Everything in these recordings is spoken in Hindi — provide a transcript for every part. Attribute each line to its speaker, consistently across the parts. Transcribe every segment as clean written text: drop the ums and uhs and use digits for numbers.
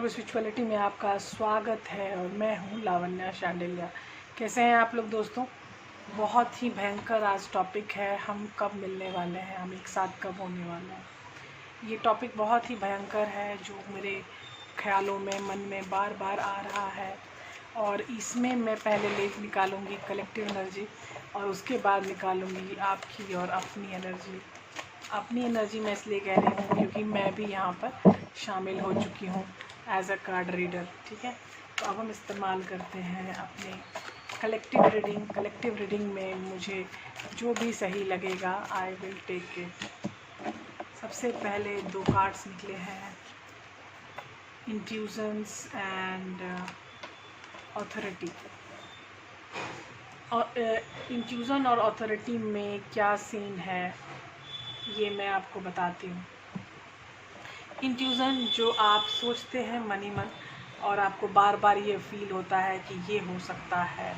Speaker 1: स्पिरिचुअलिटी में आपका स्वागत है और मैं हूँ लावण्या शांडिल्या। कैसे हैं आप लोग दोस्तों? बहुत ही भयंकर आज टॉपिक है, हम कब मिलने वाले हैं, हम एक साथ कब होने वाले हैं। ये टॉपिक बहुत ही भयंकर है जो मेरे ख्यालों में, मन में बार बार आ रहा है और इसमें मैं पहले निकालूंगी कलेक्टिव एनर्जी और उसके बाद निकालूंगी आपकी और अपनी एनर्जी। अपनी एनर्जी मैं इसलिए कह रही हूँ क्योंकि मैं भी यहाँ पर शामिल हो चुकी हूँ एज अ कार्ड रीडर। ठीक है, तो अब हम इस्तेमाल करते हैं अपने कलेक्टिव रीडिंग में मुझे जो भी सही लगेगा आई विल टेक इट। सबसे पहले दो कार्ड्स निकले हैं, इंट्यूजन्स एंड ऑथोरिटी। और इंट्यूजन और ऑथोरिटी में क्या सीन है ये मैं आपको बताती हूँ। इंट्यूजन जो आप सोचते हैं मन ही मन और आपको बार बार ये फील होता है कि ये हो सकता है,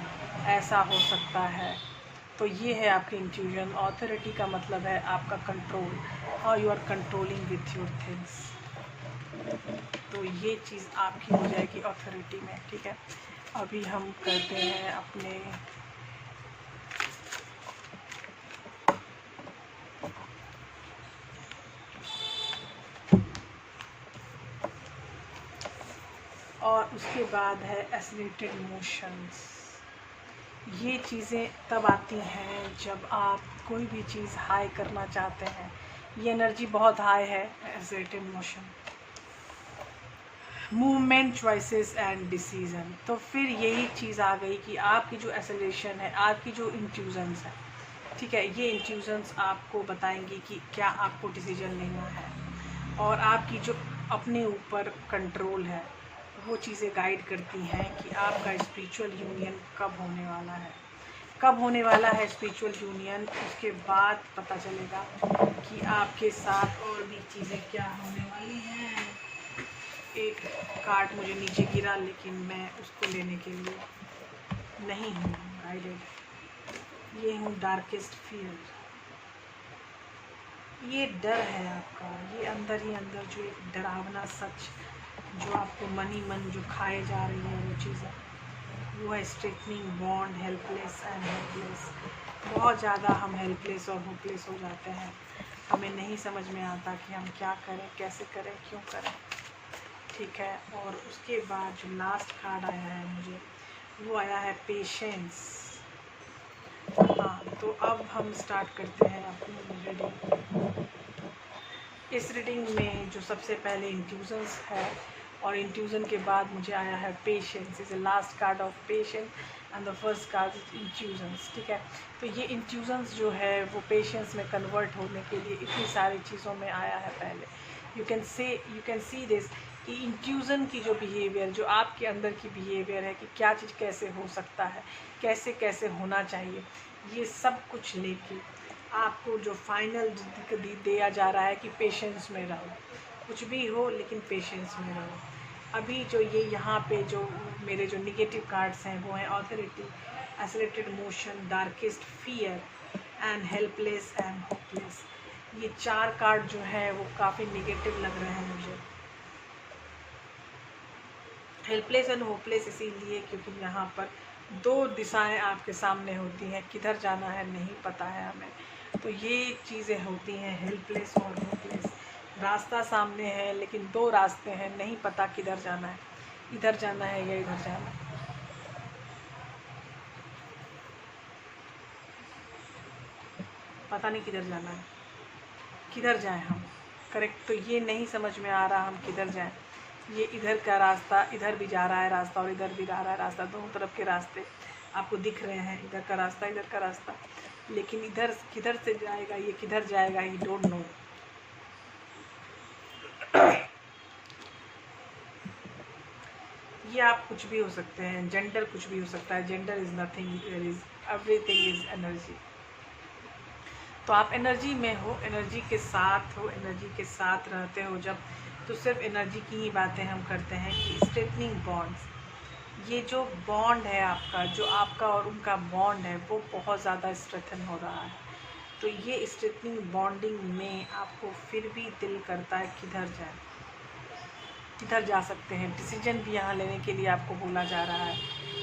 Speaker 1: ऐसा हो सकता है, तो ये है आपके इंट्यूजन। ऑथोरिटी का मतलब है आपका control, how you are controlling with your things. तो ये चीज़ आपकी हो जाएगी ऑथोरिटी में। ठीक है, अभी हम करते हैं अपने और उसके बाद है एसिलेटेड मोशंस। ये चीज़ें तब आती हैं जब आप कोई भी चीज़ हाई करना चाहते हैं। ये एनर्जी बहुत हाई है, acylated motion, movement, choices and decision. तो फिर यही चीज़ आ गई कि आपकी जो एसिलेशन है, आपकी जो इंट्यूजन्स है, ठीक है, ये इंट्यूजन्स आपको बताएंगी कि क्या आपको डिसीजन लेना है और आपकी जो अपने ऊपर कंट्रोल है वो चीज़ें गाइड करती हैं कि आपका स्पिरिचुअल यूनियन कब होने वाला है। कब होने वाला है स्पिरिचुअल यूनियन, उसके बाद पता चलेगा कि आपके साथ और भी चीज़ें क्या होने वाली हैं। एक कार्ड मुझे नीचे गिरा लेकिन मैं उसको लेने के लिए नहीं हूँ गाइडेड। ये हूँ डार्केस्ट फियर। ये डर है आपका, ये अंदर ही अंदर जो एक डरावना सच जो आपको मन ही मन जो खाए जा रही है वो चीज़ें, वो है straightening bond, helpless and hopeless. बहुत ज़्यादा हम हेल्पलेस और होपलेस हो जाते हैं, हमें नहीं समझ में आता कि हम क्या करें, कैसे करें, क्यों करें। ठीक है, और उसके बाद जो लास्ट कार्ड आया है मुझे वो आया है पेशेंस। हाँ, तो अब हम स्टार्ट करते हैं अपनी रीडिंग। इस रीडिंग में जो सबसे पहले इंट्यूजन्स है और इंट्यूजन के बाद मुझे आया है patience. Is the last card of patience and the first card is intuitions. ठीक है, तो ये इंट्यूजन्स जो है वो पेशेंस में कन्वर्ट होने के लिए इतनी सारी चीज़ों में आया है। पहले यू कैन सी दिस कि इंट्यूजन की जो बिहेवियर, जो आपके अंदर की बिहेवियर है कि क्या चीज़ कैसे हो सकता है, कैसे कैसे होना चाहिए, ये सब कुछ लेके आपको जो फाइनल दिया जा रहा है कि पेशेंस में रहो, कुछ भी हो लेकिन पेशेंस में रहो। अभी जो ये यहाँ पे जो मेरे जो निगेटिव कार्ड्स हैं वो हैं authority, acylated motion, darkest fear and helpless and hopeless. ये चार कार्ड जो है वो काफ़ी निगेटिव लग रहे हैं मुझे। हेल्पलेस एंड होपलेस इसीलिए क्योंकि यहाँ पर दो दिशाएं आपके सामने होती हैं, किधर जाना है नहीं पता है हमें, तो ये चीज़ें होती हैं हेल्पलेस और होपलेस। रास्ता सामने है लेकिन दो रास्ते हैं, नहीं पता किधर जाना है, इधर जाना है या इधर जाना है। पता नहीं किधर जाना है, किधर जाएं हम, करेक्ट। तो ये नहीं समझ में आ रहा हम किधर जाएं। ये इधर का रास्ता, इधर भी जा रहा है रास्ता और इधर भी जा रहा है रास्ता, दोनों तरफ के रास्ते आपको दिख रहे हैं, इधर का रास्ता, इधर का रास्ता, लेकिन इधर किधर से जाएगा, ये किधर जाएगा, ही डोंट नो। ये आप कुछ भी हो सकते हैं, जेंडर कुछ भी हो सकता है, gender is nothing, is everything is energy. तो आप एनर्जी में हो, एनर्जी के साथ हो, एनर्जी के साथ रहते हो जब, तो सिर्फ एनर्जी की ही बातें हम करते हैं कि स्ट्रेटनिंग बॉन्ड्स, ये जो बॉन्ड है आपका, जो आपका और उनका बॉन्ड है वो बहुत ज़्यादा स्ट्रेथन हो रहा है। तो ये स्ट्रेटनिंग बॉन्डिंग में आपको फिर भी दिल करता है किधर जाए, किधर जा सकते हैं। डिसीजन भी यहाँ लेने के लिए आपको बोला जा रहा है,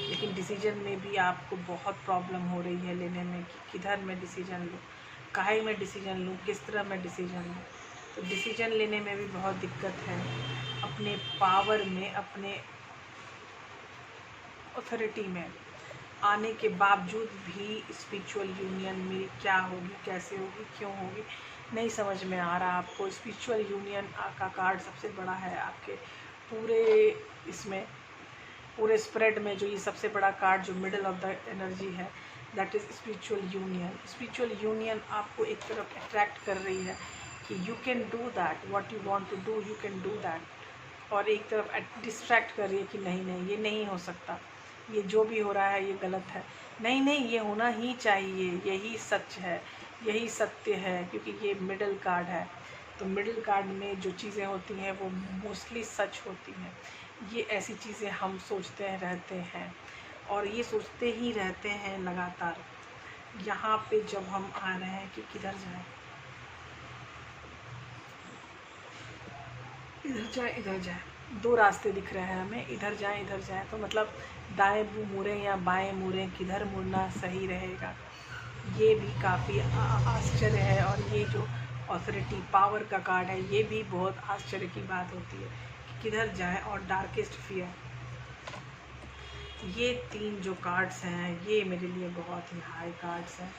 Speaker 1: लेकिन डिसीजन में भी आपको बहुत प्रॉब्लम हो रही है लेने में कि किधर मैं डिसीजन लूँ, काहे मैं डिसीजन लूँ, किस तरह मैं डिसीजन लूँ। तो डिसीजन लेने में भी बहुत दिक्कत है। अपने पावर में, अपने अथॉरिटी में आने के बावजूद भी स्पिरिचुअल यूनियन में क्या होगी, कैसे होगी, क्यों होगी, नहीं समझ में आ रहा आपको। स्पिरिचुअल यूनियन का कार्ड सबसे बड़ा है आपके पूरे इसमें, पूरे स्प्रेड में। जो ये सबसे बड़ा कार्ड जो मिडल ऑफ द एनर्जी है, that is spiritual union. Spiritual union आपको एक तरफ अट्रैक्ट कर रही है कि you can do that, what you want to do, you can do that. और एक तरफ डिस्ट्रैक्ट कर रही है कि नहीं नहीं, ये नहीं हो सकता, ये जो भी हो रहा है ये गलत है, नहीं नहीं, ये होना ही चाहिए, यही सच है, यही सत्य है। क्योंकि ये मिडल कार्ड है, तो मिडिल कार्ड में जो चीज़ें होती हैं वो मोस्टली सच होती हैं। ये ऐसी चीज़ें हम सोचते रहते हैं और ये सोचते ही रहते हैं लगातार। यहाँ पे जब हम आ रहे हैं कि किधर जाएं, इधर जाए इधर जाए, दो रास्ते दिख रहे हैं हमें, इधर जाएं इधर जाएं, तो मतलब दाएं मुड़ें या बाएं मुड़ें, किधर मुड़ना सही रहेगा, ये भी काफ़ी आश्चर्य है। और ये जो ऑथोरिटी पावर का कार्ड है, ये भी बहुत आश्चर्य की बात होती है कि किधर जाएं। और डार्केस्ट फियर, ये तीन जो कार्ड्स हैं ये मेरे लिए बहुत ही हाई कार्ड्स हैं।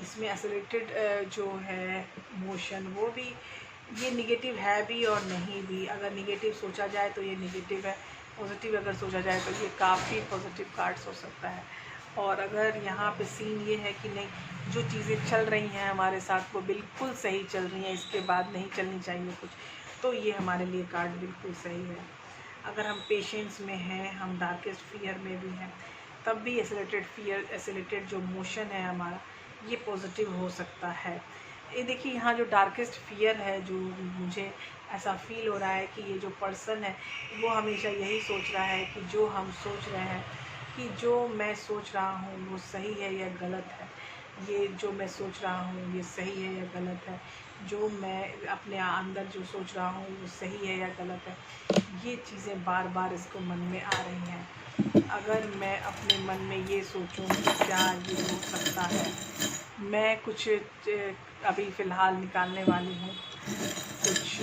Speaker 1: इसमें एक्सेलरेटेड जो है मोशन, वो भी ये निगेटिव है भी और नहीं भी। अगर निगेटिव सोचा जाए तो ये निगेटिव है, पॉजिटिव अगर सोचा जाए तो ये काफ़ी पॉजिटिव कार्ड्स हो सकता है। और अगर यहाँ पे सीन ये है कि नहीं, जो चीज़ें चल रही हैं हमारे साथ वो बिल्कुल सही चल रही हैं, इसके बाद नहीं चलनी चाहिए कुछ, तो ये हमारे लिए कार्ड बिल्कुल सही है। अगर हम पेशेंस में हैं, हम डार्केस्ट फियर में भी हैं, तब भी एक्सेलरेटेड फियर, एक्सेलरेटेड जो मोशन है हमारा, ये पॉजिटिव हो सकता है। ये देखिए यहाँ जो डार्केस्ट फियर है, जो मुझे ऐसा फील हो रहा है कि ये जो पर्सन है वो हमेशा यही सोच रहा है कि जो हम सोच रहे हैं, कि जो मैं सोच रहा हूँ वो सही है या गलत है, ये जो मैं सोच रहा हूँ ये सही है या गलत है, जो मैं अपने अंदर जो सोच रहा हूँ वो सही है या गलत है, ये चीज़ें बार बार इसको मन में आ रही हैं। अगर मैं अपने मन में ये सोचूं कि क्या ये हो सकता है, मैं कुछ अभी फ़िलहाल निकालने वाली हूँ कुछ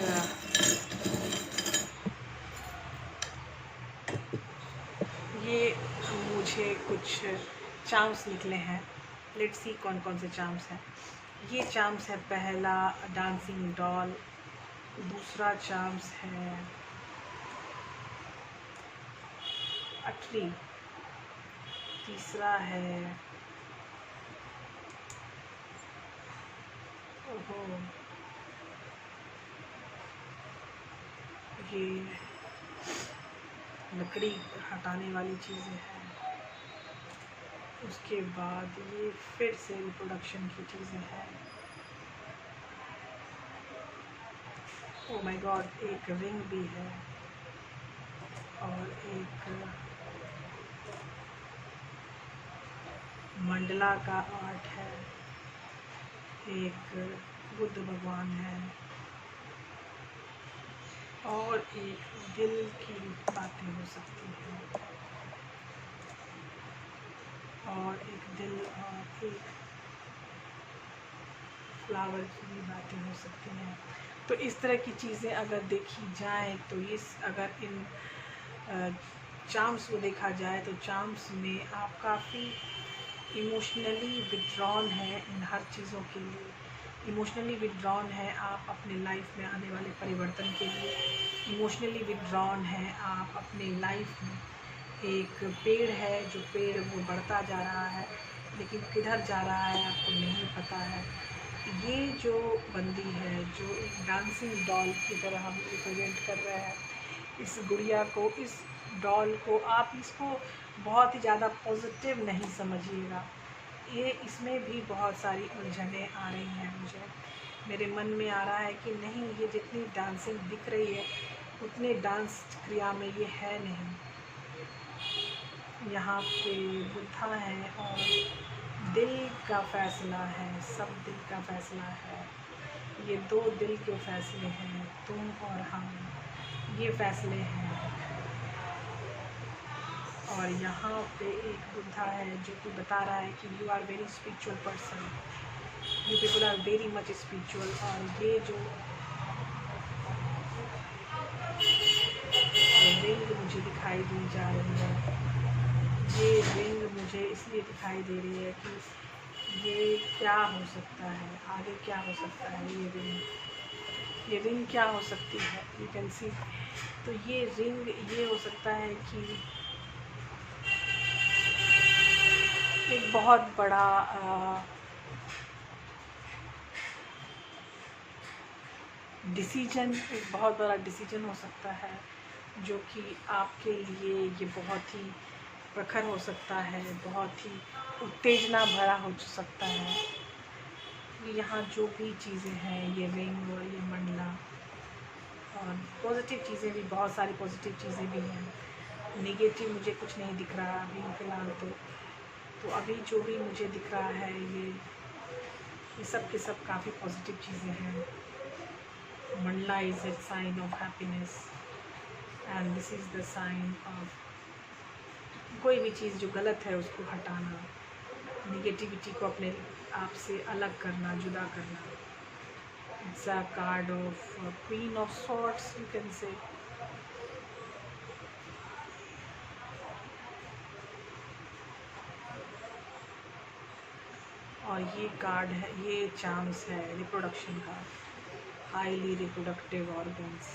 Speaker 1: ये मुझे कुछ चार्म्स निकले हैं। लेट्स सी कौन कौन से चार्म्स हैं। ये चार्म्स है, पहला डांसिंग डॉल, दूसरा चार्म्स है अटरी, तीसरा है ओहो ये लकड़ी हटाने वाली चीज़ें हैं, उसके बाद ये फिर से रिप्रोडक्शन की चीज़ें हैं। ओ माय गॉड, एक रिंग भी है और एक मंडला का आर्ट है, एक बुद्ध भगवान है और एक दिल की बातें हो सकती हैं और एक दिल और एक फ्लावर की भी बातें हो सकती हैं। तो इस तरह की चीज़ें अगर देखी जाए तो अगर इन चार्म्स को देखा जाए तो चार्म्स में आप काफ़ी इमोशनली विड्रॉन है इन हर चीज़ों के लिए। इमोशनली विड्रॉन है आप अपने लाइफ में आने वाले परिवर्तन के लिए। इमोशनली विड्रॉन है आप अपने लाइफ में। एक पेड़ है, जो पेड़ वो बढ़ता जा रहा है लेकिन किधर जा रहा है आपको नहीं पता है। ये जो बंदी है, जो एक डांसिंग डॉल की तरह हम रिप्रेजेंट कर रहे हैं इस गुड़िया को, इस डॉल को, आप इसको बहुत ही ज़्यादा पॉजिटिव नहीं समझिएगा। ये इसमें भी बहुत सारी उलझनें आ रही हैं। मेरे मन में आ रहा है कि नहीं, ये जितनी डांसिंग दिख रही है उतने डांस क्रिया में ये है नहीं। यहाँ पे बुद्धा है और दिल का फैसला है, सब दिल का फैसला है। ये दो दिल के फैसले हैं, तुम और हम, ये फैसले हैं। और यहाँ पे एक बुद्धा है जो कि बता रहा है कि you are very spiritual person, you people are very much spiritual. और ये जो रिंग मुझे दिखाई दी जा रही है, ये रिंग मुझे इसलिए दिखाई दे रही है कि ये क्या हो सकता है, आगे क्या हो सकता है। ये रिंग क्या हो सकती है, यू कैन सी। तो ये रिंग ये हो सकता है कि एक बहुत बड़ा डिसीजन, एक बहुत बड़ा डिसीजन हो सकता है जो कि आपके लिए ये बहुत ही प्रखर हो सकता है, बहुत ही उत्तेजना भरा हो सकता है। यहाँ जो भी चीज़ें हैं, ये रिंग और ये मंडला और पॉजिटिव चीज़ें भी, बहुत सारी पॉजिटिव चीज़ें भी हैं। नेगेटिव मुझे कुछ नहीं दिख रहा अभी फ़िलहाल। तो अभी जो भी मुझे दिख रहा है ये सब के सब काफ़ी पॉजिटिव चीज़ें हैं। मंडला is a sign of happiness and this is the sign of कोई भी चीज़ जो गलत है उसको हटाना, निगेटिविटी को अपने आप से अलग करना, जुदा करना। It's a card of queen of swords, you can say. और ये कार्ड है, ये चांस है रिप्रोडक्शन का, हाईली रिप्रोडक्टिव ऑर्गन्स।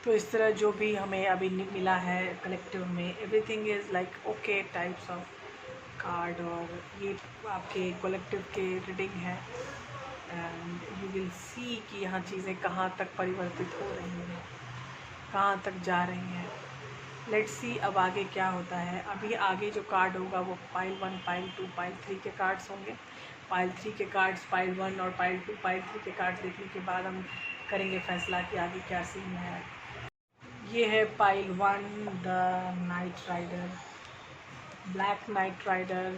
Speaker 1: तो इस तरह जो भी हमें अभी मिला है कलेक्टिव में, everything is like okay types of card. और ये आपके कलेक्टिव के रीडिंग है एंड यू विल सी कि यहाँ चीज़ें कहाँ तक परिवर्तित हो रही हैं, कहाँ तक जा रही हैं। लेट्स सी अब आगे क्या होता है। अभी आगे जो कार्ड होगा वो पाइल 1, पाइल 2, पाइल 3 के कार्ड्स होंगे। पाइल 3 के कार्ड्स, पाइल 1 और पाइल 2, पाइल 3 के कार्ड्स देखने के बाद हम करेंगे फैसला कि आगे क्या सीन है। ये है pile 1, the knight rider, black knight rider,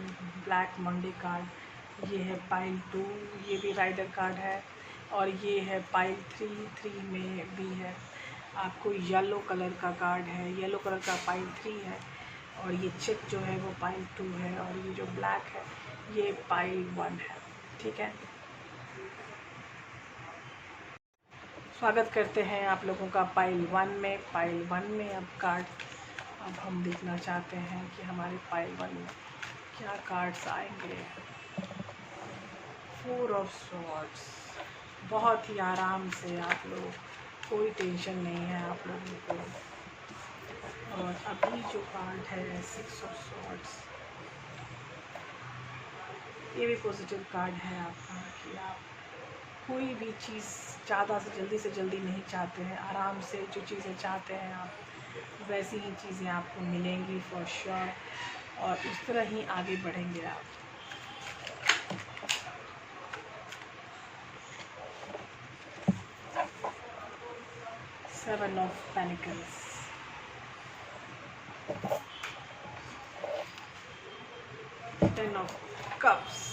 Speaker 1: black Monday card. ये है पाइल 2, ये भी राइडर कार्ड है। और ये है पाइल 3 में भी है आपको येलो कलर का कार्ड है, येलो कलर का पाइल 3 है। और ये चेक जो है वो पाइल 2 है और ये जो ब्लैक है ये पाइल 1 है। ठीक है, स्वागत करते हैं आप लोगों का पाइल 1 में। पाइल 1 में अब कार्ड अब हम देखना चाहते हैं कि हमारे पाइल 1 में क्या कार्ड्स आएंगे। 4 ऑफ सॉर्ड्स, बहुत ही आराम से आप लोग, कोई टेंशन नहीं है आप लोगों को। और अभी जो कार्ड है 6 ऑफ सॉर्ड्स, ये भी पॉजिटिव कार्ड है आपका कि आप कोई भी चीज़ ज़्यादा से जल्दी नहीं चाहते हैं, आराम से जो चीज़ें चाहते हैं आप वैसी ही चीज़ें आपको मिलेंगी फॉर श्योर। और इस तरह ही आगे बढ़ेंगे आप। Seven of pentacles, ten of cups.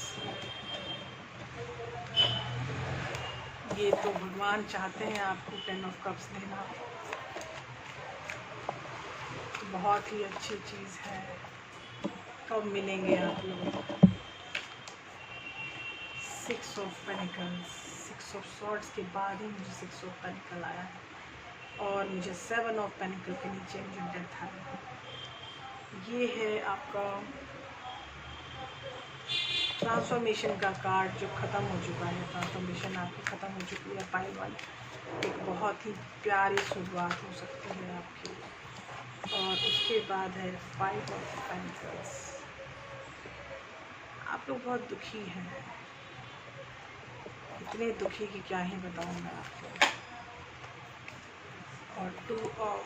Speaker 1: ये तो भगवान चाहते हैं आपको 10 ऑफ कप्स देना, बहुत ही अच्छी चीज़ है। कब मिलेंगे आप लोग? 6 ऑफ पेनिकल्स, 6 ऑफ सॉर्ड्स के बाद ही मुझे 6 ऑफ पेनिकल आया है और मुझे 7 ऑफ पेनिकल के नीचे मुझे डेथ आया। ये है आपका ट्रांसफॉर्मेशन का कार्ड जो ख़त्म हो चुका है। ट्रांसफॉर्मेशन आपकी ख़त्म हो चुकी है पाइल 1। एक बहुत ही प्यारी शुरुआत हो सकती है आपकी। और उसके बाद है 5 ऑफ पेंटिकल्स। आप लोग बहुत दुखी हैं, इतने दुखी कि क्या ही बताऊँ मैं आपको। और 2 ऑफ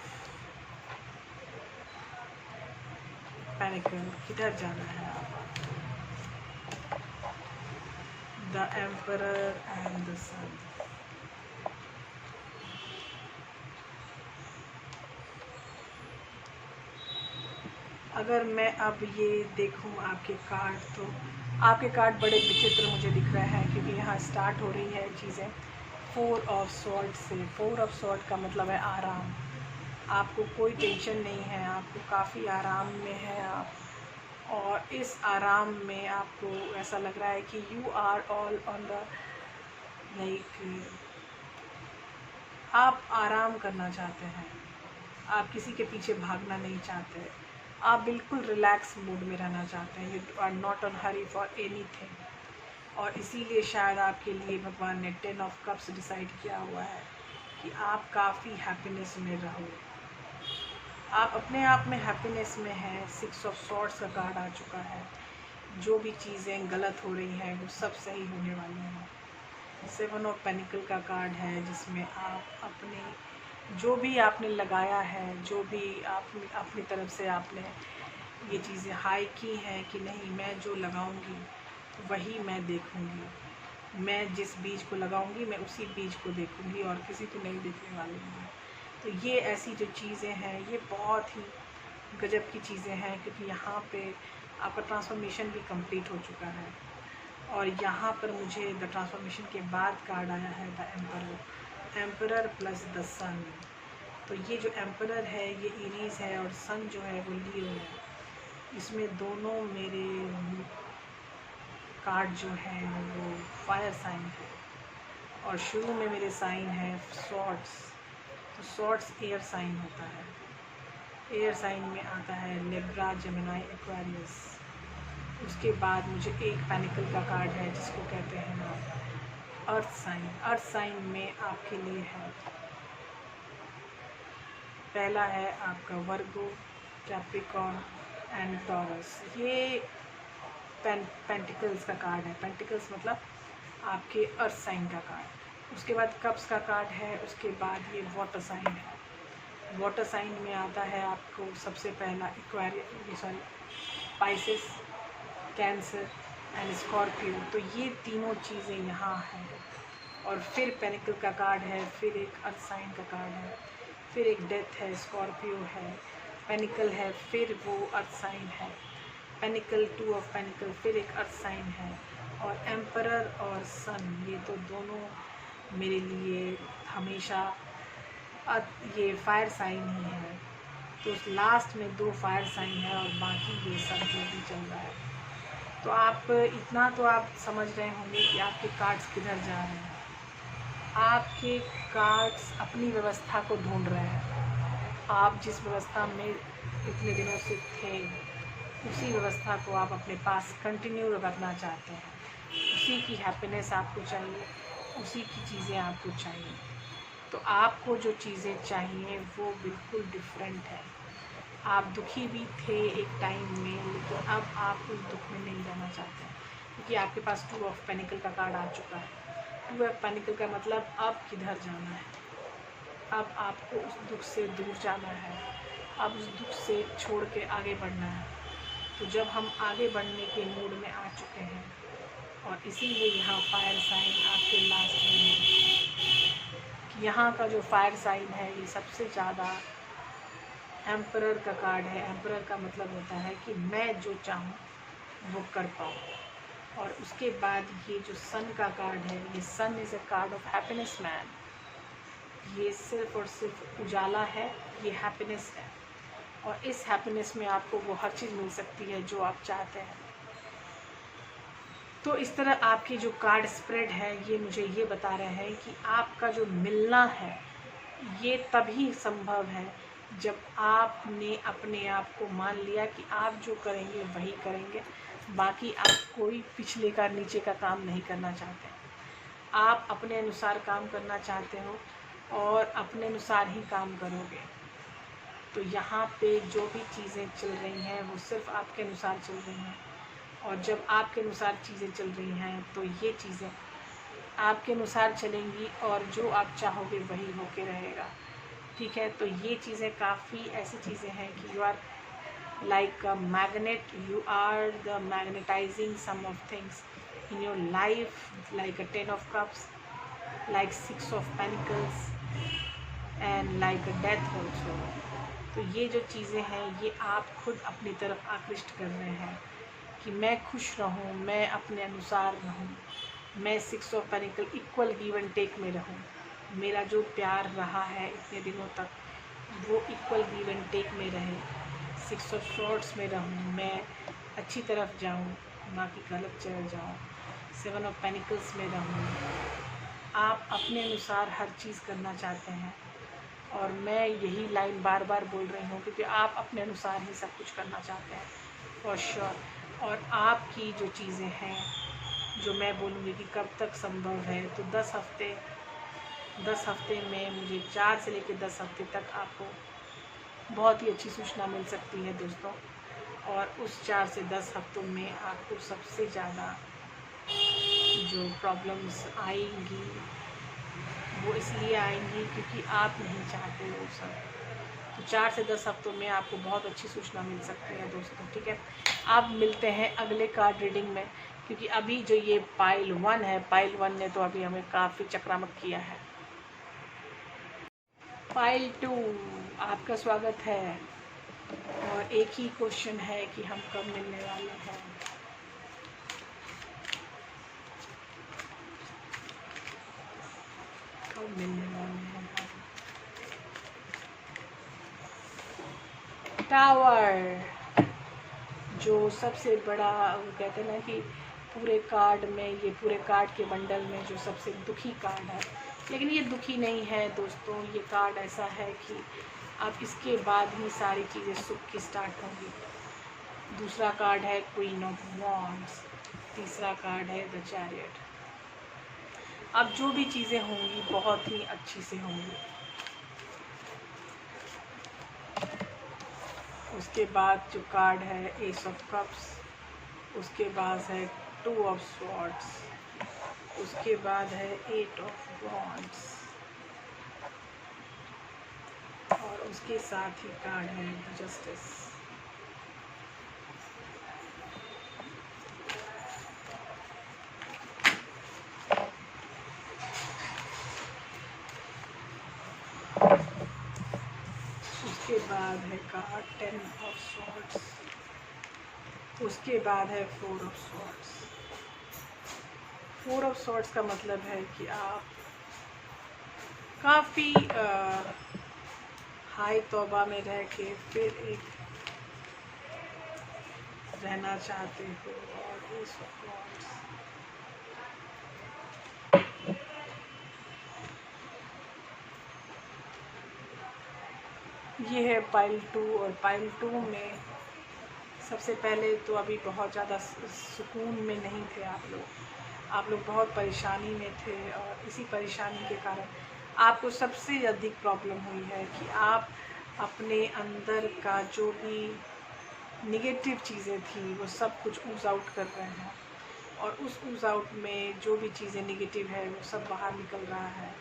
Speaker 1: पेनिकल, किधर जाना है आप? The Emperor and the Sun। अगर मैं अब ये देखूं आपके कार्ड, तो आपके कार्ड बड़े विचित्र मुझे दिख रहे हैं क्योंकि यहाँ स्टार्ट हो रही है चीज़ें 4 ऑफ सॉर्ड से। 4 ऑफ सॉर्ड का मतलब है आराम, आपको कोई टेंशन नहीं है, आपको काफ़ी आराम में है आप, और इस आराम में आपको ऐसा लग रहा है कि you are all on the like, आप आराम करना चाहते हैं, आप किसी के पीछे भागना नहीं चाहते, आप बिल्कुल रिलैक्स मूड में रहना चाहते हैं, you are not on hurry for anything. और इसीलिए शायद आपके लिए भगवान ने 10 ऑफ कप्स डिसाइड किया हुआ है कि आप काफ़ी हैप्पीनेस में रहो, आप अपने आप में हैप्पीनेस में हैं। 6 ऑफ सॉर्ड्स का कार्ड आ चुका है, जो भी चीज़ें गलत हो रही हैं वो सब सही होने वाली हैं। 7 ऑफ पेनिकल का कार्ड है, जिसमें आप अपने जो भी आपने लगाया है, जो भी आप अपनी तरफ से आपने ये चीज़ें हाई की हैं कि नहीं मैं जो लगाऊंगी वही मैं देखूंगी, मैं जिस बीज को लगाऊंगी मैं उसी बीज को देखूंगी और किसी को नहीं देखने वाली हूँ। तो ये ऐसी जो चीज़ें हैं ये बहुत ही गजब की चीज़ें हैं, क्योंकि यहाँ पे आपका ट्रांसफॉर्मेशन भी कंप्लीट हो चुका है। और यहाँ पर मुझे द ट्रांसफॉर्मेशन के बाद कार्ड आया है the emperor, emperor plus the sun. तो ये जो एम्परर है ये एरीज है और सन जो है वो लियो है। इसमें दोनों मेरे कार्ड जो है वो फायर साइन है, और शुरू में मेरे साइन है सॉर्ड्स। तो सॉर्ड्स एयर साइन होता है, एयर साइन में आता है लिब्रा, जेमिनी, एक्वेरियस। उसके बाद मुझे एक पेनिकल का कार्ड है जिसको कहते हैं ना अर्थ साइन। अर्थ साइन में आपके लिए है, पहला है आपका वर्गो, कैप्रिकॉर्न एंड टॉरस। ये पेंटिकल्स का कार्ड है, पेंटिकल्स मतलब आपके अर्थ साइन का कार्ड। उसके बाद कप्स का कार्ड है, उसके बाद ये वाटर साइन है। वाटर साइन में आता है आपको सबसे पहला पाइसेस, कैंसर एंड स्कॉर्पियो। तो ये तीनों चीज़ें यहाँ हैं। और फिर पेनिकल का कार्ड है, फिर एक अर्थ साइन का कार्ड है, फिर एक डेथ है, स्कॉर्पियो है, पेनिकल है, फिर वो अर्थ साइन है, पेनिकल, 2 ऑफ पेनिकल, फिर एक अर्थ साइन है, और एम्परर और सन ये तो दोनों मेरे लिए हमेशा ये फायर साइन ही है। तो लास्ट में 2 फायर साइन है और बाकी ये सब जो भी चल रहा है। तो आप इतना तो आप समझ रहे होंगे कि आपके कार्ड्स किधर जा रहे हैं। आपके कार्ड्स अपनी व्यवस्था को ढूंढ रहे हैं। आप जिस व्यवस्था में इतने दिनों से थे उसी व्यवस्था को आप अपने पास कंटिन्यू रखना चाहते हैं, उसी की हैप्पीनेस आपको चाहिए, उसी की चीज़ें आपको चाहिए। तो आपको जो चीज़ें चाहिए वो बिल्कुल डिफरेंट है। आप दुखी भी थे एक टाइम में, लेकिन अब आप उस दुख में नहीं रहना चाहते हैं, क्योंकि आपके पास 2 ऑफ पेनिकल का कार्ड आ चुका है। 2 ऑफ पेनिकल का मतलब अब किधर जाना है, अब आपको उस दुख से दूर जाना है, अब उस दुख से छोड़ के आगे बढ़ना है। तो जब हम आगे बढ़ने के मूड में आ चुके हैं, और इसीलिए यहाँ फायर साइन आपके लास्ट में है। यहाँ का जो फायर साइन है ये सबसे ज़्यादा एम्परर का कार्ड है। एम्परर का मतलब होता है कि मैं जो चाहूँ वो कर पाऊँ। और उसके बाद ये जो सन का कार्ड है, ये sun is a card of happiness man. ये सिर्फ और सिर्फ उजाला है, ये हैप्पीनेस है, और इस हैप्पीनेस में आपको वो हर चीज़ मिल सकती है जो आप चाहते हैं। तो इस तरह आपकी जो कार्ड स्प्रेड है ये मुझे ये बता रहे हैं कि आपका जो मिलना है ये तभी संभव है जब आपने अपने आप को मान लिया कि आप जो करेंगे वही करेंगे, बाकी आप कोई पिछले का नीचे का काम नहीं करना चाहते। आप अपने अनुसार काम करना चाहते हो और अपने अनुसार ही काम करोगे। तो यहाँ पे जो भी चीज़ें चल रही हैं वो सिर्फ आपके अनुसार चल रही हैं, और जब आपके अनुसार चीज़ें चल रही हैं तो ये चीज़ें आपके अनुसार चलेंगी और जो आप चाहोगे वही होके रहेगा। ठीक है, तो ये चीज़ें काफ़ी ऐसी चीज़ें हैं कि you are like a magnet, you are the magnetizing some of things in your life, like a 10 of cups, like 6 of pentacles and like a death also. तो ये जो चीज़ें हैं ये आप खुद अपनी तरफ आकृष्ट कर रहे हैं कि मैं खुश रहूं, मैं अपने अनुसार रहूं, मैं 6 of pentacle equal give and take में रहूं। मेरा जो प्यार रहा है इतने दिनों तक वो इक्वल गिव एंड टेक में रहे, 6 ऑफ शॉर्ट्स में रहूँ, मैं अच्छी तरफ जाऊँ, ना कि गलत चल जाऊँ, 7 ऑफ पेनिकल्स में रहूँ। आप अपने अनुसार हर चीज़ करना चाहते हैं और मैं यही लाइन बार बार बोल रही हूँ क्योंकि आप अपने अनुसार ही सब कुछ करना चाहते हैं फॉर श्योर। और आपकी जो चीज़ें हैं जो मैं बोलूँगी कि कब तक संभव है, तो 10 हफ्ते में मुझे 4 से लेकर 10 हफ्ते तक आपको बहुत ही अच्छी सूचना मिल सकती है दोस्तों। और उस 4 से 10 हफ्तों में आपको सबसे ज़्यादा जो प्रॉब्लम्स आएंगी वो इसलिए आएंगी क्योंकि आप नहीं चाहते वो सब। तो 4 से 10 हफ्तों में आपको बहुत अच्छी सूचना मिल सकती है दोस्तों, ठीक है। अब मिलते हैं अगले कार्ड रीडिंग में, क्योंकि अभी जो ये पाइल 1 है, पाइल 1 ने तो अभी हमें काफ़ी चक्रामक किया है। पाइल 2 आपका स्वागत है और एक ही क्वेश्चन है कि हम कब मिलने वाले हैं। कब मिलने वाले हैं। टावर, जो सबसे बड़ा, वो कहते हैं ना कि पूरे कार्ड में, ये पूरे कार्ड के बंडल में जो सबसे दुखी कार्ड है, लेकिन ये दुखी नहीं है दोस्तों। ये कार्ड ऐसा है कि अब इसके बाद ही सारी चीज़ें सुख की स्टार्ट होंगी। दूसरा कार्ड है क्वीन ऑफ वॉन्ड्स, तीसरा कार्ड है द चैरियट। अब जो भी चीज़ें होंगी बहुत ही अच्छी से होंगी। उसके बाद जो कार्ड है एस ऑफ कप्स, उसके बाद है 2 ऑफ स्वॉर्ड्स, उसके बाद है 8 ऑफ वॉन्ड्स और उसके साथ ही कार्ड है जस्टिस। उसके बाद है कार्ड 10 ऑफ स्वॉर्ड्स, उसके बाद है 4 ऑफ स्वॉर्ड्स। 4 ऑफ स्वॉर्ड्स का मतलब है कि आप काफ़ी हाई तौबा में रह के फिर एक रहना चाहते हो। और एस ऑफ वॉन्ड्स, ये है पाइल 2। और पाइल 2 में सबसे पहले तो अभी बहुत ज़्यादा सुकून में नहीं थे आप लोग बहुत परेशानी में थे और इसी परेशानी के कारण आपको सबसे अधिक प्रॉब्लम हुई है कि आप अपने अंदर का जो भी निगेटिव चीज़ें थी वो सब कुछ ऊज आउट कर रहे हैं और उस ऊज आउट में जो भी चीज़ें निगेटिव है वो सब बाहर निकल रहा है।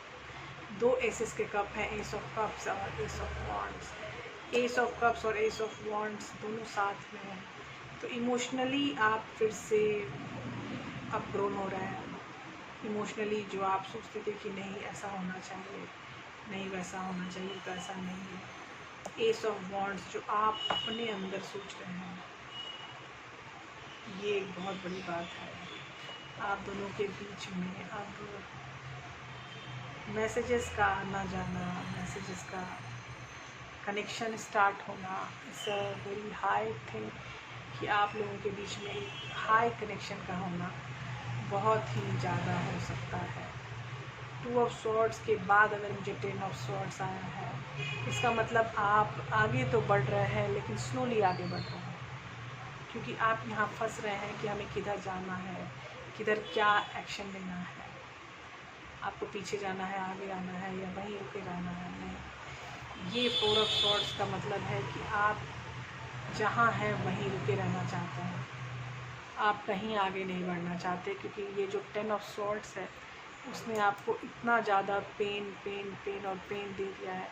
Speaker 1: 2 एसेस के कप हैं, एस ऑफ कप्स और ace of wands. S of cups और एस ऑफ वॉन्ड्स दोनों साथ में हैं, तो इमोशनली आप फिर से अप ग्रोन हो रहे हैं। इमोशनली जो आप सोचते थे कि नहीं ऐसा होना चाहिए, नहीं वैसा होना चाहिए, तो ऐसा नहीं है। एस ऑफ वॉन्ड्स जो आप अपने अंदर सोच रहे हैं, ये एक बहुत बड़ी बात है। आप दोनों के बीच में अब मैसेजेस का आना जाना, मैसेजेस का कनेक्शन स्टार्ट होना, it's a very high thing कि आप लोगों के बीच में एक हाई कनेक्शन का होना बहुत ही ज़्यादा हो सकता है। 2 ऑफ स्वॉर्ड्स के बाद अगर मुझे 10 ऑफ स्वॉर्ड्स आया है, इसका मतलब आप आगे तो बढ़ रहे हैं लेकिन स्लोली आगे बढ़ रहे हैं, क्योंकि आप यहाँ फंस रहे हैं कि हमें किधर जाना है, किधर क्या एक्शन लेना है, आपको पीछे जाना है, आगे आना है, या वहीं रुके रहना है। नहीं, ये 4 ऑफ स्वॉर्ड्स का मतलब है कि आप जहाँ हैं वहीं रुके रहना चाहते हैं, आप कहीं आगे नहीं बढ़ना चाहते, क्योंकि ये जो 10 ऑफ स्वॉर्ड्स है उसने आपको इतना ज़्यादा पेन और पेन दे दिया है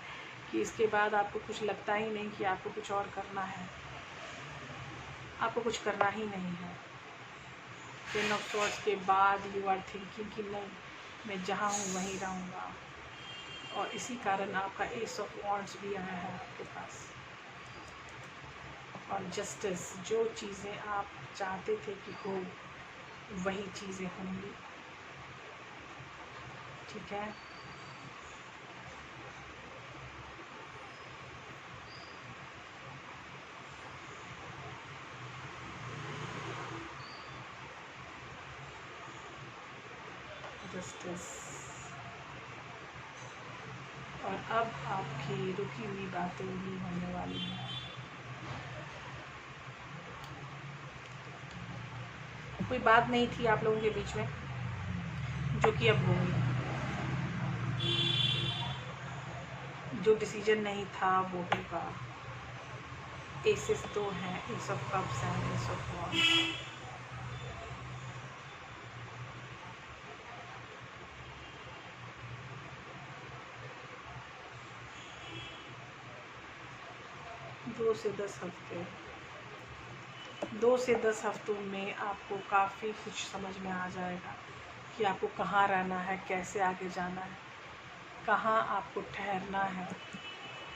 Speaker 1: कि इसके बाद आपको कुछ लगता ही नहीं कि आपको कुछ और करना है, आपको कुछ करना ही नहीं है। 10 ऑफ स्वॉर्ड्स के बाद यू आर थिंकिंग कि नहीं, मैं जहाँ हूँ वहीं रहूँगा, और इसी कारण आपका एस ऑफ वॉन्ड्स भी आया है आपके पास। और जस्टिस, जो चीज़ें आप चाहते थे कि हो वही चीज़ें होंगी, ठीक है। जस्टिस। और अब आपकी रुकी हुई बातें भी होने वाली हैं। कोई बात नहीं थी आप लोगों के बीच में जो कि अब होगी, जो डिसीजन नहीं था वो होगा। एसेस दो हैं, ace of cups and ace of wands. दो से दस हफ्तों में आपको काफ़ी कुछ समझ में आ जाएगा कि आपको कहाँ रहना है, कैसे आगे जाना है, कहाँ आपको ठहरना है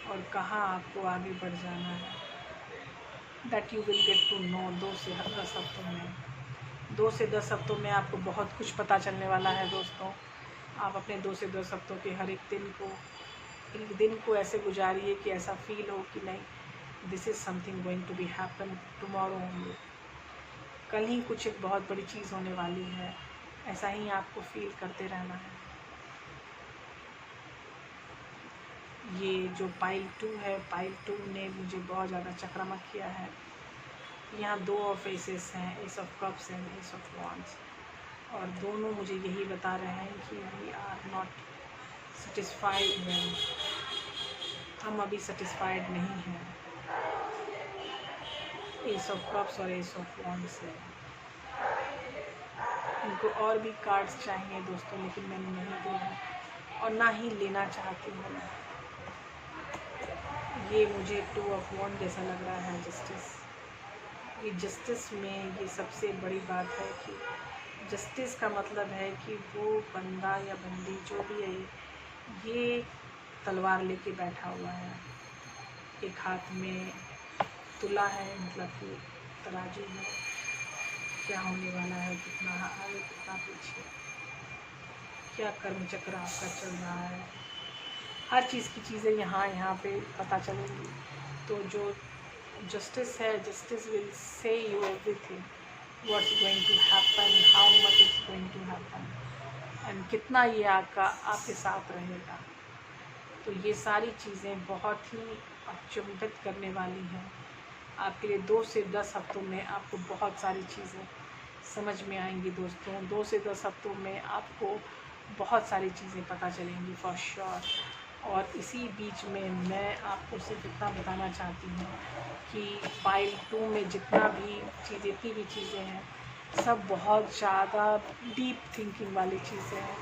Speaker 1: और कहाँ आपको आगे बढ़ जाना है। That you will get to know 2 से 10 हफ्तों में। 2 से 10 हफ्तों में आपको बहुत कुछ पता चलने वाला है दोस्तों। आप अपने 2 से 10 हफ्तों के हर एक दिन को ऐसे गुजारिए कि ऐसा फील हो कि नहीं, this is something going to be happen tomorrow only. कल ही कुछ एक बहुत बड़ी चीज़ होने वाली है, ऐसा ही आपको फील करते रहना है। ये जो पाइल 2 है, पाइल 2 ने मुझे बहुत ज़्यादा चक्रामक किया है। यहाँ 2 ऑफ एसेस हैं, ace of cups and ace of wands, और दोनों मुझे यही बता रहे हैं कि we are not satisfied well, हम अभी सेटिस्फाइड नहीं हैं। एस ऑफ कप्स और एस ऑफ वॉन्ड्स है। इनको और भी कार्ड्स चाहिए दोस्तों, लेकिन मैंने नहीं दिया और ना ही लेना चाहती हूँ मैं। ये मुझे 2 ऑफ वॉन्ड जैसा लग रहा है, जस्टिस। ये जस्टिस में ये सबसे बड़ी बात है कि जस्टिस का मतलब है कि वो बंदा या बंदी जो भी है, ये तलवार लेके बैठा हुआ है। एक हाथ में तुला है, मतलब कि तराजू है, क्या होने वाला है, कितना आगे कितना पीछे, क्या कर्म चक्र आपका चल रहा है, हर चीज़ की चीज़ें यहाँ पे पता चलेंगी। तो जो जस्टिस है, justice will say you everything, what's going to happen, how much it's going to happen, and कितना ये आपके साथ रहेगा। तो ये सारी चीज़ें बहुत ही अचंभित करने वाली हैं आपके लिए। 2 से 10 हफ्तों में आपको बहुत सारी चीज़ें समझ में आएंगी दोस्तों। 2 से 10 हफ्तों में आपको बहुत सारी चीज़ें पता चलेंगी फॉर श्योर। और इसी बीच में मैं आपको सिर्फ इतना बताना चाहती हूँ कि पाइल 2 में जितनी भी चीज़ें हैं, सब बहुत ज़्यादा डीप थिंकिंग वाली चीज़ें हैं।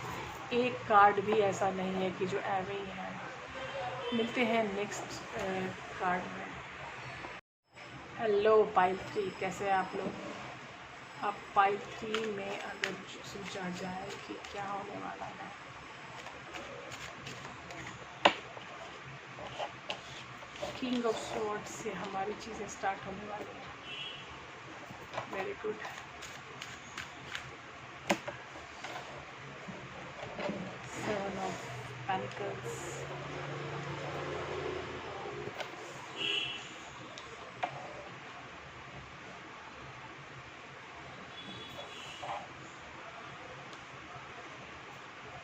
Speaker 1: एक कार्ड भी ऐसा नहीं है कि जो एवे ही है। मिलते हैं नेक्स्ट कार्ड में। हेलो पाइल 3, कैसे हैं आप लोग? अब पाइल 3 में अगर सोचा जाए कि क्या होने वाला है, किंग ऑफ स्वॉर्ड्स से हमारी चीज़ें स्टार्ट होने वाली हैं। Very good. Seven of pentacles,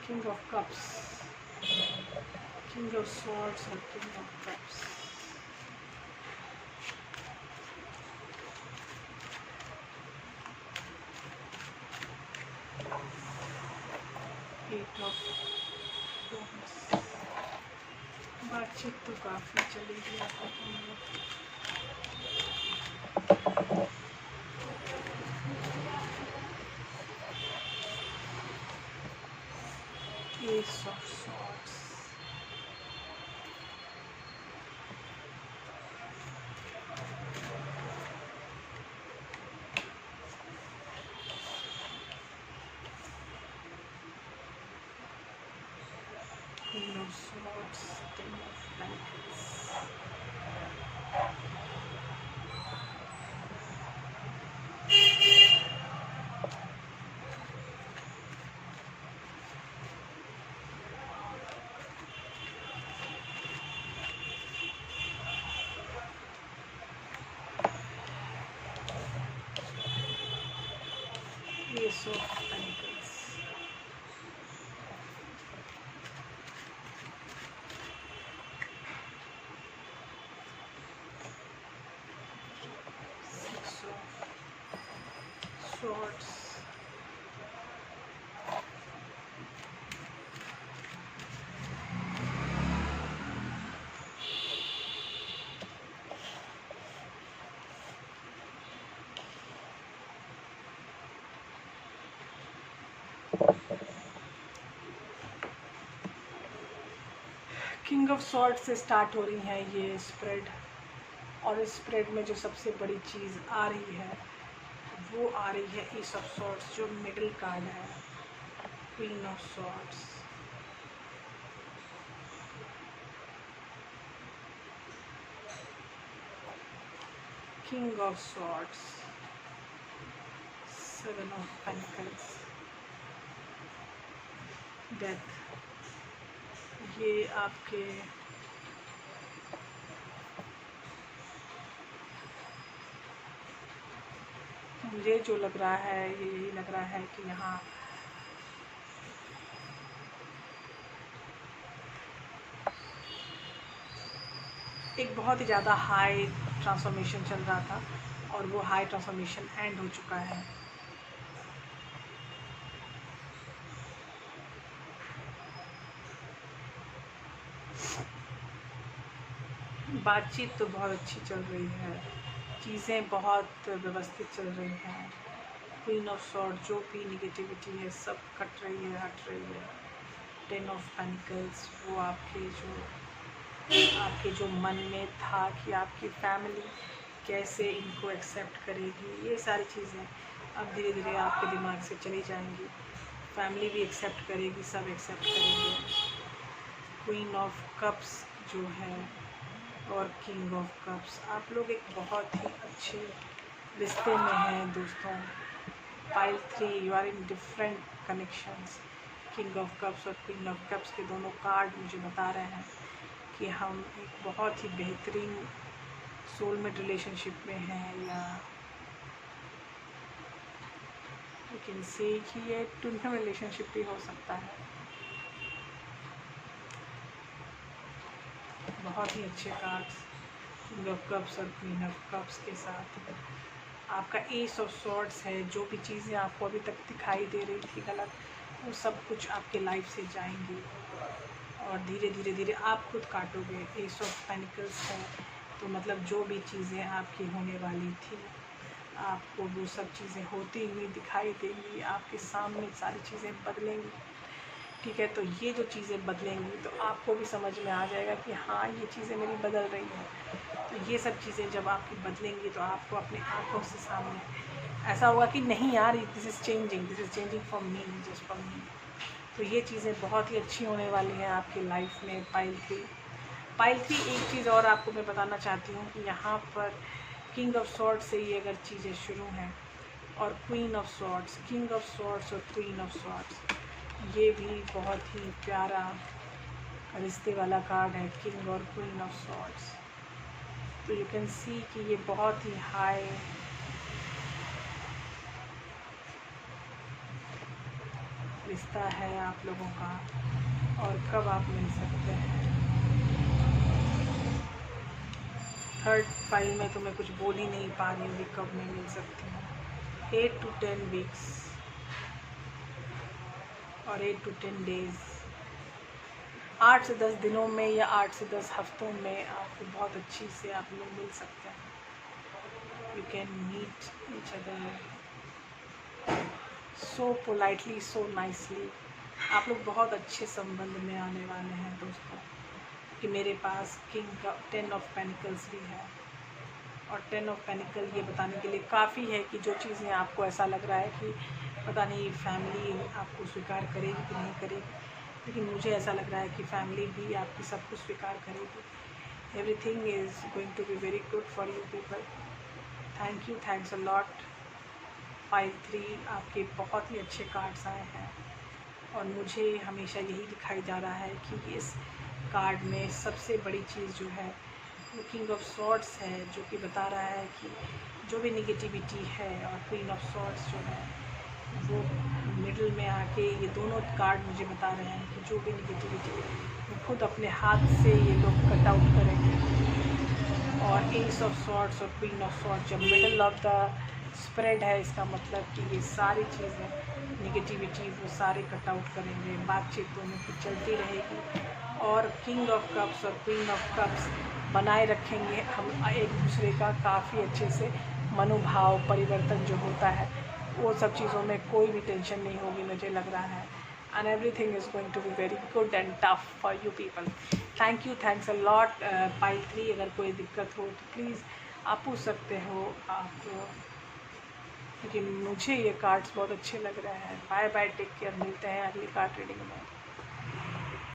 Speaker 1: king of cups, king of swords और king of cups. Eight of wands. बातचीत तो काफ़ी चलेगी आपको। Ace of Swords, Queen of Swords, Ten of Pentacles, Ace of Pentacles, swords, king of sword से स्टार्ट हो रही है ये स्प्रेड, और इस स्प्रेड में जो सबसे बड़ी चीज़ आ रही है वो आ रही है एस ऑफ सॉर्ड्स, जो मिडिल कार्ड है, queen of swords, king of swords, seven of pentacles, death. ये आपके मुझे जो लग रहा है ये यही लग रहा है कि यहाँ एक बहुत ही ज़्यादा हाई ट्रांसफॉर्मेशन चल रहा था और वो हाई ट्रांसफॉर्मेशन एंड हो चुका है। बातचीत तो बहुत अच्छी चल रही है, चीज़ें बहुत व्यवस्थित चल रही हैं। क्वीन ऑफ सॉर्ड, जो भी निगेटिविटी है सब कट रही है, हट रही है। टेन ऑफ पेंटिकल्स, वो आपके जो मन में था कि आपकी फैमिली कैसे इनको एक्सेप्ट करेगी, ये सारी चीज़ें अब धीरे धीरे आपके दिमाग से चली जाएंगी। फैमिली भी एक्सेप्ट करेगी, सब एक्सेप्ट करेंगे। क्वीन ऑफ कप्स जो है और किंग ऑफ कप्स, आप लोग एक बहुत ही अच्छे रिश्ते में हैं दोस्तों। Pile 3, you are in different connections. King of cups और क्वीन ऑफ कप्स के दोनों कार्ड मुझे बता रहे हैं कि हम एक बहुत ही बेहतरीन सोलमेट रिलेशनशिप में हैं, या यू कैन से कि ये ट्विन रिलेशनशिप भी हो सकता है। बहुत ही अच्छे कार्ड्स किंग ऑफ कप्स और क्वीन ऑफ कप्स के साथ आपका एस ऑफ सॉर्ड्स है। जो भी चीज़ें आपको अभी तक दिखाई दे रही थी गलत, वो सब कुछ आपके लाइफ से जाएंगी और धीरे धीरे धीरे आप खुद काटोगे। एस ऑफ पेंटिकल्स है तो मतलब जो भी चीज़ें आपकी होने वाली थी आपको वो सब चीज़ें होती हुई दिखाई देंगी, आपके सामने सारी चीज़ें बदलेंगी। ठीक है, तो ये जो चीज़ें बदलेंगी तो आपको भी समझ में आ जाएगा कि हाँ ये चीज़ें मेरी बदल रही हैं। तो ये सब चीज़ें जब आपकी बदलेंगी तो आपको अपने आँखों से सामने ऐसा होगा कि नहीं यार, this is changing for me, just for me. तो ये चीज़ें बहुत ही अच्छी होने वाली हैं आपकी लाइफ में। पाइल 3 एक चीज़ और आपको मैं बताना चाहती हूँ कि यहाँ पर किंग ऑफ सॉर्ड से ही अगर चीज़ें शुरू हैं और queen of swords, king of swords और क्वीन ऑफ सॉर्ड्स, ये भी बहुत ही प्यारा रिश्ते वाला कार्ड है, किंग और क्वीन ऑफ सॉर्ड्स। तो यू कैन सी कि ये बहुत ही हाई रिश्ता है आप लोगों का, और कब आप मिल सकते हैं। थर्ड फाइल में तो मैं कुछ बोल ही नहीं पा रही हूँ कब मैं मिल सकती हूँ। 8 to 10 वीक्स और 8 to 10 डेज़, 8 से 10 दिनों में या 8 से 10 हफ्तों में आपको बहुत अच्छी से आप लोग मिल सकते हैं। You can meet each other so politely, so nicely. आप लोग बहुत अच्छे संबंध में आने वाले हैं दोस्तों, कि मेरे पास किंग का 10 ऑफ पेनिकल्स भी है, और 10 ऑफ पेनिकल ये बताने के लिए काफ़ी है कि जो चीज़ें आपको ऐसा लग रहा है कि पता नहीं फैमिली आपको स्वीकार करेगी कि नहीं करेगी, लेकिन मुझे ऐसा लग रहा है कि फैमिली भी आपकी सब कुछ स्वीकार करेगी। Everything is going to be very good for you people. Thank you, thanks a lot. Pile 3 आपके बहुत ही अच्छे कार्ड्स आए हैं, और मुझे हमेशा यही दिखाई जा रहा है कि इस कार्ड में सबसे बड़ी चीज़ जो है वो किंग ऑफ सॉर्ड्स है, जो कि बता रहा है कि जो भी निगेटिविटी है, और क्वीन ऑफ सॉर्ड्स जो है वो मिडिल में आके ये दोनों कार्ड मुझे बता रहे हैं कि जो भी निगेटिविटी वो खुद अपने हाथ से ये लोग कट आउट करेंगे। और एस ऑफ सॉर्ड्स और क्वीन ऑफ सॉर्ड्स जब मिडिल ऑफ द स्प्रेड है, इसका मतलब कि ये सारी चीज़ें निगेटिविटी वो सारे कट आउट करेंगे, बातचीत दोनों की चलती रहेगी और किंग ऑफ कप्स और क्वीन ऑफ कप्स बनाए रखेंगे हम एक दूसरे का काफ़ी अच्छे से। मनोभाव परिवर्तन जो होता है वो सब चीज़ों में कोई भी टेंशन नहीं होगी मुझे लग रहा है। And everything is going to be very good and tough for you people. Thank you, thanks a lot pile 3। अगर कोई दिक्कत हो तो प्लीज़ आप पूछ सकते हो आप, क्योंकि मुझे ये कार्ड्स बहुत अच्छे लग रहे हैं। बाय बाय, टेक केयर, मिलते हैं अगली कार्ड रीडिंग में।